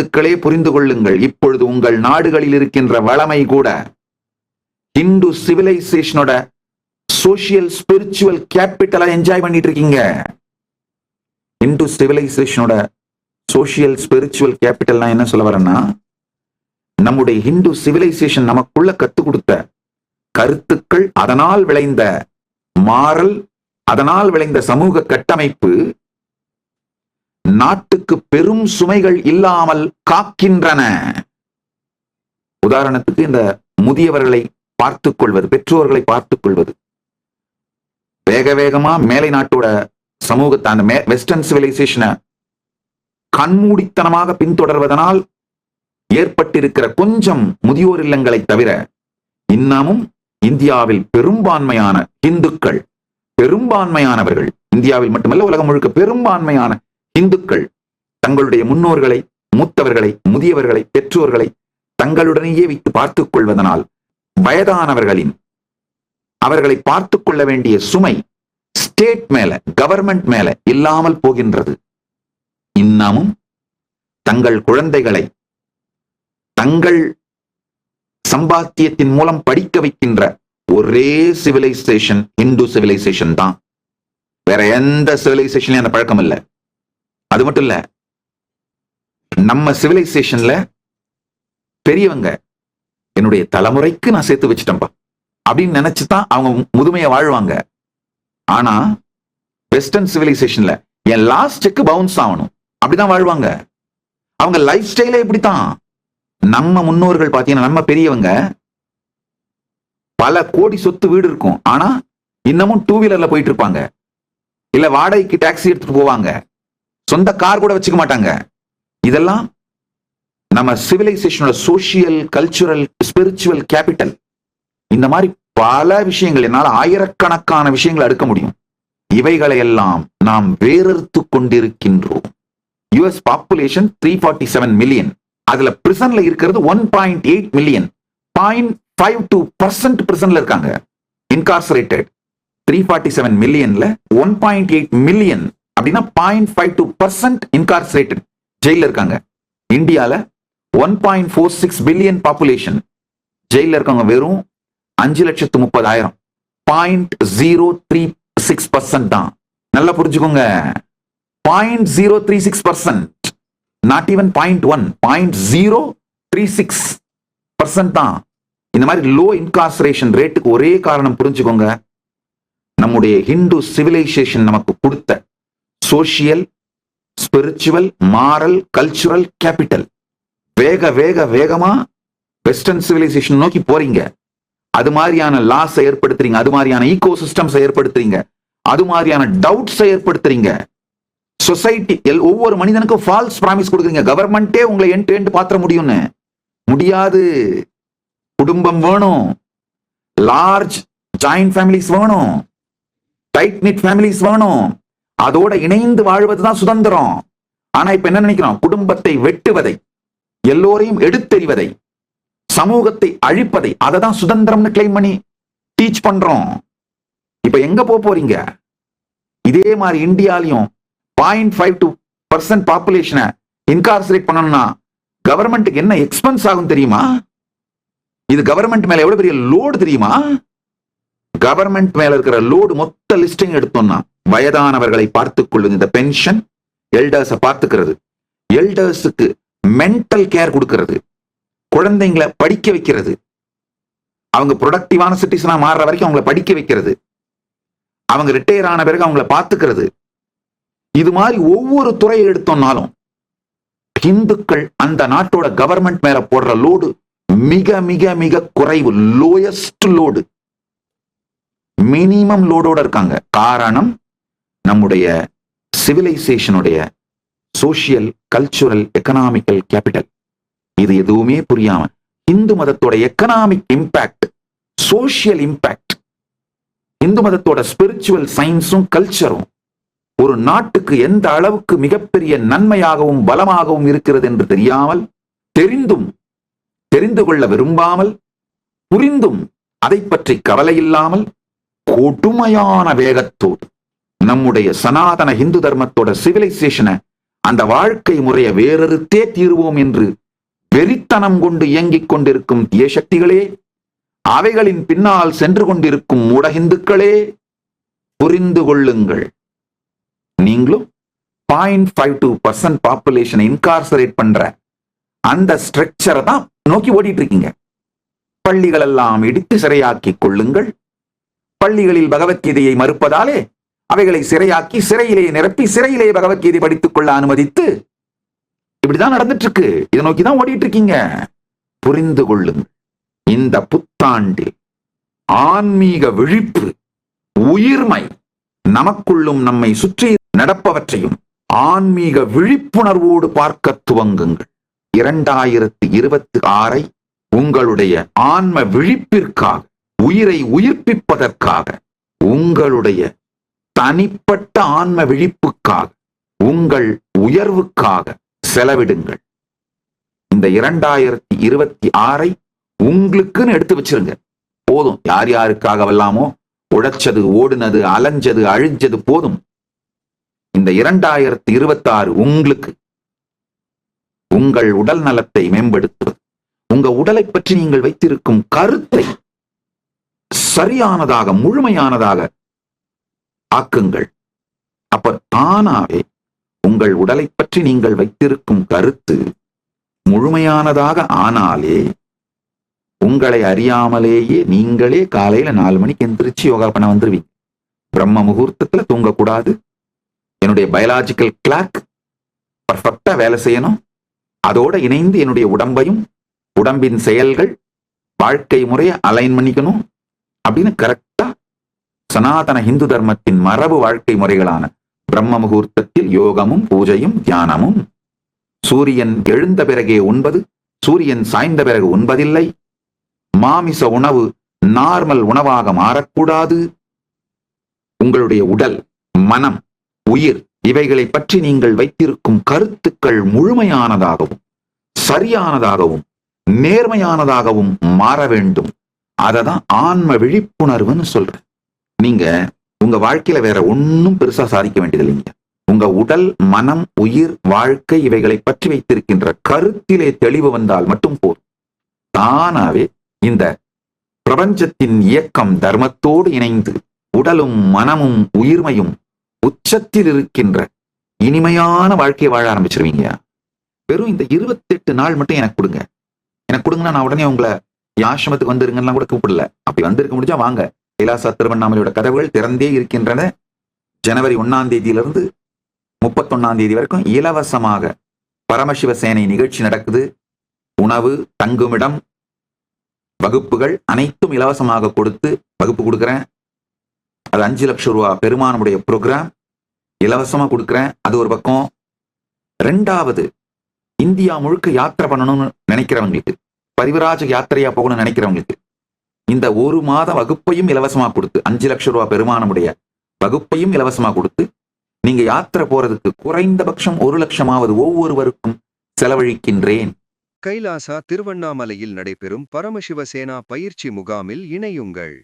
இந்துக்களே புரிந்து கொள்ளுங்கள், இப்பொழுது உங்கள் நாடுகளில் இருக்கின்ற வளமை கூட இந்து சிவிலைசேஷனோட சோசியல் ஸ்பிரிச்சுவல் கேபிட்டலா என்ஜாய் பண்ணிட்டு இருக்கீங்க. இந்து சிவிலைசேஷனோட சோசியல் ஸ்பிரிச்சுவல் கேபிட்டல் என்ன சொல்ல வரேன்னா, நம்முடைய இந்து சிவிலைசேஷன் நமக்குள்ள கத்து கொடுத்த கருத்துக்கள், அதனால் விளைந்த மாறல், அதனால் விளைந்த சமூக கட்டமைப்பு நாட்டுக்கு பெரும் சுமைகள் இல்லாமல் காக்கின்றன. உதாரணத்துக்கு இந்த முதியவர்களை பார்த்துக் கொள்வது, பெற்றோர்களை பார்த்துக் கொள்வது, வேக வேகமா மேலை நாட்டோட சமூகத்தை, அந்த வெஸ்டர்ன் சிவிலைசேஷனை கண்மூடித்தனமாக பின்தொடர்வதனால் ஏற்பட்டிருக்கிற கொஞ்சம் முதியோர் இல்லங்களை தவிர இன்னமும் இந்தியாவில் பெரும்பான்மையான இந்துக்கள், பெரும்பான்மையானவர்கள், இந்தியாவில் மட்டுமல்ல உலகம் முழுக்க பெரும்பான்மையான இந்துக்கள் தங்களுடைய முன்னோர்களை, மூத்தவர்களை, முதியவர்களை, பெற்றோர்களை தங்களுடனேயே வைத்து பார்த்துக் கொள்வதனால் வயதானவர்களின் அவர்களை பார்த்துக் கொள்ள வேண்டிய சுமை ஸ்டேட் மேல, கவர்மெண்ட் மேல இல்லாமல் போகின்றது. இன்னமும் தங்கள் குழந்தைகளை தங்கள் சம்பாத்தியத்தின் மூலம் படிக்க வைக்கின்ற ஒரே சிவிலைசேஷன் இந்து சிவிலைசேஷன் தான். வேற எந்த சிவிலைசேஷன்லயும் அந்த பழக்கம் இல்லை. அது மட்டும் இல்ல, நம்ம சிவிலைசேஷன்ல பெரியவங்க என்னுடைய தலைமுறைக்கு நான் சேர்த்து வச்சுட்டேன்பா அப்படின்னு நினைச்சுதான் அவங்க முதுமையை வாழ்வாங்க. ஆனா வெஸ்டர்ன் சிவிலைசேஷன்ல என் லாஸ்ட் செக் பவுன்ஸ் ஆகணும் அப்படிதான் வாழ்வாங்க. அவங்க லைஃப் ஸ்டைலே இப்படித்தான். நம்ம முன்னோர்கள் பாத்தீங்கன்னா, நம்ம பெரியவங்க பல கோடி சொத்து வீடு இருக்கும், ஆனா இன்னமும் டூ வீலர்ல போயிட்டு இருப்பாங்க, இல்ல வாடகைக்கு டாக்ஸி எடுத்துட்டு போவாங்க, சொந்த கார் கூட வச்சுக்க மாட்டாங்க. இதெல்லாம் நம்ம சிவிலைசேஷனோட சோசியல், கல்ச்சுரல், ஸ்பிரிச்சுவல் கேபிட்டல். இந்த மாதிரி பல விஷயங்கள், என்னால் ஆயிரக்கணக்கான விஷயங்களை அடுக்க முடியும். இவைகளை எல்லாம் நாம் வேறறுத்து கொண்டிருக்கின்றோம். யுஎஸ் பாப்புலேஷன் 347 மில்லியன், அதுல பிரிசன்ல இருக்கிறது 1.8 மில்லியன். 0.52% பிரிசன்ல இருக்காங்க, இன்கார்சரேட்டட். 347 மில்லியன்ல 1.8 மில்லியன் அப்படின்னா 0.52% இன்கார்சரேட்டட், ஜெயில இருக்காங்க. இந்தியால 1.46 பில்லியன் பாப்புலேஷன், ஜெயில இருக்காங்க வெறும் 5,30,000. 0.036% தான். நல்லா புரிஞ்சுக்கோங்க, 0.036%, நாட் ஈவன் 0.1, 0.036% தான். இந்த மாதிரி லோ இன்கார்சரேஷன் ரேட்டுக்கு ஒரே காரணம் புரிஞ்சுக்கோங்க, நம்முடைய ஹிந்து சிவிலைசேஷன் நமக்கு கொடுத்த social, spiritual, moral, cultural capital. வேக வேக வேகமா வெஸ்டர்ன் சிவிலைசேஷன் நோக்கி போறீங்க. அது மாதிரியான லாஸ் ஏற்படுத்துறீங்க, அது மாதிரியான ஈகோ சிஸ்டம்ஸ் ஏற்படுத்துறீங்க, அது மாதிரியான டவுட்ஸ் ஏற்படுத்துறீங்க. சொசைட்டி, ஒவ்வொரு மனிதனுக்கும் ஃபால்ஸ் பிராமிஸ் கொடுக்குறீங்க. கவர்மெண்டே உங்களை எண்ட் பாத்திர முடியும்னு முடியாது. குடும்பம் வேணும், லார்ஜ் ஜாயிண்ட் ஃபேமிலிஸ் வேணும், டைட் நிட் ஃபேமிலிஸ் வேணும், அதோட இணைந்து வாழ்வதுதான் சுதந்திரம். ஆனா இப்ப என்ன நினைக்கிறோம், குடும்பத்தை வெட்டுவதை, எல்லோரையும் எடுத்தெறிவதை, சமூகத்தை அழிப்பதை, அதை தான் சுதந்திரம்னு கிளைம் பண்ணி டீச் பண்றோம். இப்ப எங்க போறீங்க? இதே மாதிரி இந்தியாலையும் 0.52% பாப்புலேஷனை இன்கார்சரேட் பண்ணணும்னா கவர்மெண்ட்டுக்கு என்ன எக்ஸ்பென்ஸ் ஆகும் தெரியுமா? இது கவர்மெண்ட் மேல எவ்வளவு பெரிய லோடு தெரியுமா? கவர்மெண்ட் மேல இருக்கிற லோடு மொத்த லிஸ்டிங் எடுத்தோம்னா, வயதானவர்களை பார்த்துக் கொள்வது, இந்த பென்ஷன், எல்டர்ஸை பார்த்துக்கிறது, எல்டர்ஸுக்கு மென்டல் கேர் கொடுக்கிறது, குழந்தைங்களை படிக்க வைக்கிறது, அவங்க ப்ரொடக்டிவான சிட்டிசனா மாறுற வரைக்கும் அவங்களை படிக்க வைக்கிறது, அவங்க ரிட்டையர் ஆன பிறகு அவங்களை பார்த்துக்கிறது. இது மாதிரி ஒவ்வொரு துறையை எடுத்தோம்னாலும் இந்துக்கள் அந்த நாட்டோட கவர்மெண்ட் மேல போடுற லோடு மிக மிக மிக குறைவு. லோயஸ்ட் லோடு, மினிமம் லோடோட இருக்காங்க. காரணம், நம்முடைய சிவிலைசேஷனுடைய சோசியல், கல்ச்சுரல், எக்கனாமிக்கல் கேபிட்டல். இது எதுவுமே புரியாம இந்து மதத்தோட எக்கனாமிக் இம்பாக்ட், சோசியல் இம்பாக்ட், இந்து மதத்தோட ஸ்பிரிச்சுவல் சயின்ஸும் கல்ச்சரும் ஒரு நாட்டுக்கு எந்த அளவுக்கு மிகப்பெரிய நன்மையாகவும் பலமாகவும் இருக்கிறது என்று தெரியாமல், தெரிந்து கொள்ள விரும்பாமல், புரிந்தும் அதை பற்றி கவலை இல்லாமல் கொடுமையான வேகத்தோடு நம்முடைய சனாதன இந்து தர்மத்தோட சிவிலைசேஷனை அந்த வாழ்க்கை முறையை வேறறுத்தே தீர்வோம் என்று வெறித்தனம் கொண்டு இயங்கிக் கொண்டிருக்கும் தீய சக்திகளே, அவைகளின் பின்னால் சென்று கொண்டிருக்கும் மூடஹிந்துக்களே, புரிந்து கொள்ளுங்கள். நீங்களும் 0.52% பாப்புலேஷனை இன்கார்சரேட் பண்ற அந்த ஸ்ட்ரக்சரை தான் நோக்கி ஓடிட்டு இருக்கீங்க. பள்ளிகள் எல்லாம் இடித்து சிறையாக்கிக் கொள்ளுங்கள். பள்ளிகளில் பகவத்கீதையை மறுப்பதாலே அவைகளை சிறையாக்கி சிறையிலே நிரப்பி சிறையிலே பகவத்கீதை படித்துக் கொள்ள அனுமதித்து இப்படிதான் நடந்துட்டு இருக்கு. இதை நோக்கிதான் ஓடிட்டு இருக்கீங்க. புரிந்து கொள்ளுங்கள். இந்த புத்தாண்டில் ஆன்மீக விழிப்பு, உயிர்மை, நமக்குள்ளும் நம்மை சுற்றி நடப்பவற்றையும் ஆன்மீக விழிப்புணர்வோடு பார்க்க துவங்குங்கள். 2026 உங்களுடைய ஆன்ம விழிப்பிற்காக, உயிரை உயிர்ப்பிப்பதற்காக, உங்களுடைய தனிப்பட்ட ஆன்ம விழிப்புக்காக, உங்கள் உயர்வுக்காக செலவிடுங்கள். இந்த 2026 உங்களுக்குன்னு எடுத்து வச்சிருங்க. போதும். யார் யாருக்காகவெல்லாமோ உழைச்சது, ஓடுனது, அலைஞ்சது, அழிஞ்சது போதும். இந்த 2026 உங்களுக்கு உங்கள் உடல் நலத்தை மேம்படுத்துவது, உங்க உடலை பற்றி நீங்கள் வைத்திருக்கும் கருத்தை சரியானதாக, முழுமையானதாக ஆக்குங்கள். அப்ப தானாவே உங்கள் உடலை பற்றி நீங்கள் வைத்திருக்கும் கருத்து முழுமையானதாக ஆனாலே உங்களை அறியாமலேயே நீங்களே காலையில 4 மணிக்கு எந்திரிச்சு யோகா பண்ண வந்துருவீங்க. பிரம்ம முகூர்த்தத்துல தூங்கக்கூடாது. என்னுடைய பயாலாஜிக்கல் கிளாக் பர்ஃபெக்டா வேலை செய்யணும். அதோட இணைந்து என்னுடைய உடம்பையும், உடம்பின் செயல்கள், வாழ்க்கை முறையை அலைன் பண்ணிக்கணும் அப்படின்னு கரெக்டா சனாதன இந்து தர்மத்தின் மரபு வாழ்க்கை முறைகளான பிரம்ம முகூர்த்தத்தில் யோகமும் பூஜையும் தியானமும், சூரியன் எழுந்த பிறகே உண்பது, சூரியன் சாய்ந்த பிறகு உண்பதில்லை, மாமிச உணவு நார்மல் உணவாக மாறக்கூடாது, உங்களுடைய உடல், மனம், உயிர் இவைகளை பற்றி நீங்கள் வைத்திருக்கும் கருத்துக்கள் முழுமையானதாகவும் சரியானதாகவும் நேர்மையானதாகவும் மாற வேண்டும். அததான் ஆன்ம விழிப்புணர்வுன்னு சொல்றேன். நீங்க உங்க வாழ்க்கையில வேற ஒன்னும் பெருசா சாதிக்க வேண்டியதில்லைங்க. உங்க உடல், மனம், உயிர், வாழ்க்கை இவைகளை பற்றி வைத்திருக்கின்ற கருத்திலே தெளிவு வந்தால் மட்டும் போதும். தானாவே இந்த பிரபஞ்சத்தின் இயக்கம் தர்மத்தோடு இணைந்து உடலும் மனமும் உயிர்மையும் உச்சத்தில் இருக்கின்ற இனிமையான வாழ்க்கையை வாழ ஆரம்பிச்சிருவீங்க. வெறும் இந்த 28 நாள் மட்டும் எனக்கு கொடுங்க. எனக்கு கொடுங்கன்னா நான் உடனே உங்களை ஆசிரமத்துக்கு வந்துருங்கலாம் கூட கூப்பிடல. அப்படி வந்திருக்க முடிஞ்சா வாங்க. கைலாசா திருவண்ணாமலையோட கதவுகள் திறந்தே இருக்கின்றன. ஜனவரி 1ஆம் தேதியிலிருந்து 31ஆம் தேதி வரைக்கும் இலவசமாக பரமசிவ சேனை நிகழ்ச்சி நடக்குது. உணவு, தங்குமிடம், வகுப்புகள் அனைத்தும் இலவசமாக கொடுத்து வகுப்பு கொடுக்குறேன். அது 5 லட்சம் ரூபாய் பெருமானுடைய ப்ரோக்ராம் இலவசமா கொடுக்குறேன். அது ஒரு பக்கம். 2வது, இந்தியா முழுக்க யாத்திரை பண்ணணும்னு நினைக்கிறவங்களுக்கு, பரிவிராஜ யாத்திரையா போகணும்னு நினைக்கிறவங்களுக்கு இந்த 1 மாத வகுப்பையும் இலவசமா கொடுத்து, 5 லட்சம் ரூபாய் பெருமானுடைய வகுப்பையும் இலவசமா கொடுத்து, நீங்க யாத்திரை போறதுக்கு குறைந்தபட்சம் 1 லட்சமாவது ஒவ்வொருவருக்கும் செலவழிக்கின்றேன். கைலாசா திருவண்ணாமலையில் நடைபெறும் பரமசிவ சேனா பயிற்சி முகாமில் இணையுங்கள்.